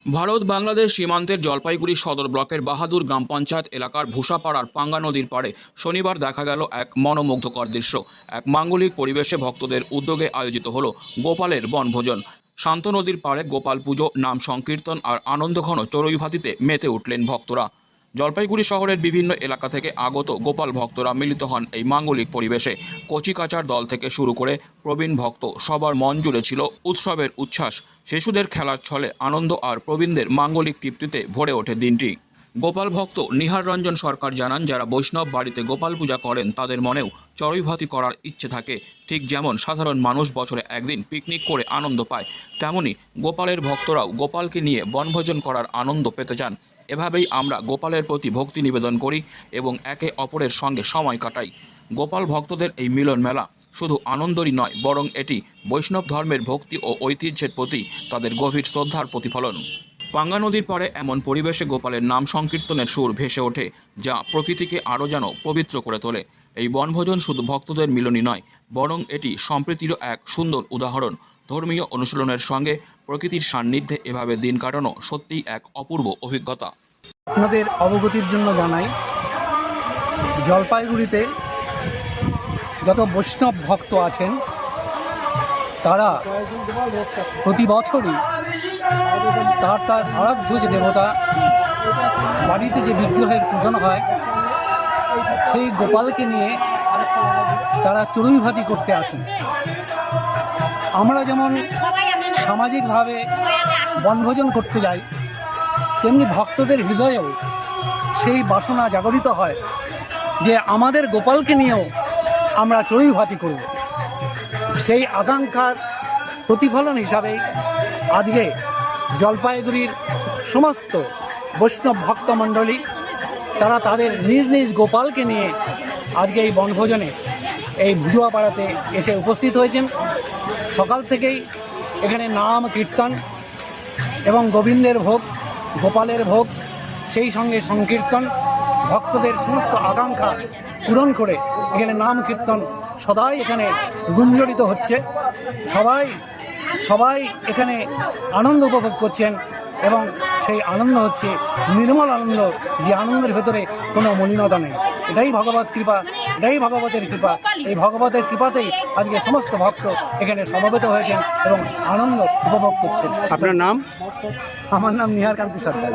ভারত বাংলাদেশ সীমান্তের জলপাইগুড়ি সদর ব্লকের বাহাদুর গ্রাম পঞ্চায়েত এলাকার ভূষাপাড়ার পাঙ্গা নদীর পাড়ে শনিবার দেখা গেল এক মনোমুগ্ধকর দৃশ্য। এক মাঙ্গলিক পরিবেশে ভক্তদের উদ্যোগে আয়োজিত হলো গোপালের বনভোজন। শান্ত নদীর পাড়ে গোপাল পুজো, নাম সংকীর্তন আর আনন্দঘন চড়ুইভাতিতে মেতে উঠলেন ভক্তরা। জলপাইগুড়ি শহরের বিভিন্ন এলাকা থেকে আগত গোপাল ভক্তরা মিলিত হন এই মাঙ্গলিক পরিবেশে। কচিকাচার দল থেকে শুরু করে প্রবীণ ভক্ত সবার মন জুড়ে ছিল উৎসবের উচ্ছ্বাস। শিশুদের খেলার ছলে আনন্দ আর প্রবীণদের মাঙ্গলিক তৃপ্তিতে ভরে ওঠে দিনটি। গোপাল ভক্ত নিহার রঞ্জন সরকার জানান, যারা বৈষ্ণব বাড়িতে গোপাল পূজা করেন তাদের মনেও চড়ুইভাতি করার ইচ্ছে থাকে। ঠিক যেমন সাধারণ মানুষ বছরে একদিন পিকনিক করে আনন্দ পায়, তেমনি গোপালের ভক্তরাও গোপালকে নিয়ে বনভোজন করার আনন্দ পেতে চান। এভাবেই আমরা গোপালের প্রতি ভক্তি নিবেদন করি এবং একে অপরের সঙ্গে সময় কাটাই। গোপাল ভক্তদের এই মিলন মেলা শুধু আনন্দেরই নয়, বরং এটি বৈষ্ণব ধর্মের ভক্তি ও ঐতিহ্যের প্রতি তাদের গভীর শ্রদ্ধার প্রতিফলন। পাঙ্গা নদীর পাড়ে এমন পরিবেশে গোপালের নাম সংকীর্তনের সুর ভেসে ওঠে, যা প্রকৃতিকে আরও যেন পবিত্র করে তোলে। এই বনভোজন শুধু ভক্তদের মিলনই নয়, বরং এটি সম্প্রীতিরও এক সুন্দর উদাহরণ। ধর্মীয় অনুশীলনের সঙ্গে প্রকৃতির সান্নিধ্যে এভাবে দিন কাটানো সত্যিই এক অপূর্ব অভিজ্ঞতা। আপনাদের অবগতির জন্য জানাই, জলপাইগুড়িতে যত বৈষ্ণব ভক্ত আছেন তারা প্রতি বছরই তার আরাধ্য যে দেবতা, বাড়িতে যে বিগ্রহের পূজন হয়, সেই গোপালকে নিয়ে তারা চড়ুইভাতি করতে আসেন। আমরা যেমন সামাজিকভাবে বনভোজন করতে যাই, তেমনি ভক্তদের হৃদয়েও সেই বাসনা জাগরিত হয় যে আমাদের গোপালকে নিয়েও আমরা চড়ুইভাতি করব। সেই আকাঙ্ক্ষার প্রতিফলন হিসাবে আজকে জলপাইগুড়ির সমস্ত বৈষ্ণব ভক্তমণ্ডলী তারা তাদের নিজ নিজ গোপালকে নিয়ে আজকে এই বনভোজনে এই ভুজুয়াপাড়াতে এসে উপস্থিত হয়েছেন। সকাল থেকেই এখানে নাম কীর্তন এবং গোবিন্দের ভোগ, গোপালের ভোগ, সেই সঙ্গে সংকীর্তন, ভক্তদের সমস্ত আকাঙ্ক্ষা পূরণ করে এখানে নাম কীর্তন সদাই এখানে গুঞ্জরিত হচ্ছে। সবাই এখানে আনন্দ উপভোগ করছেন এবং সেই আনন্দ হচ্ছে নির্মল আনন্দ, যে আনন্দের ভেতরে কোনো মলিনতা নেই। এটাই ভগবত কৃপা, এটাই ভগবতের কৃপা। এই ভগবতের কৃপাতেই আজকে সমস্ত ভক্ত এখানে সমবেত হয়েছেন এবং আনন্দ উপভোগ করছেন। আপনার নাম? আমার নাম নিহার কান্তি সরকার।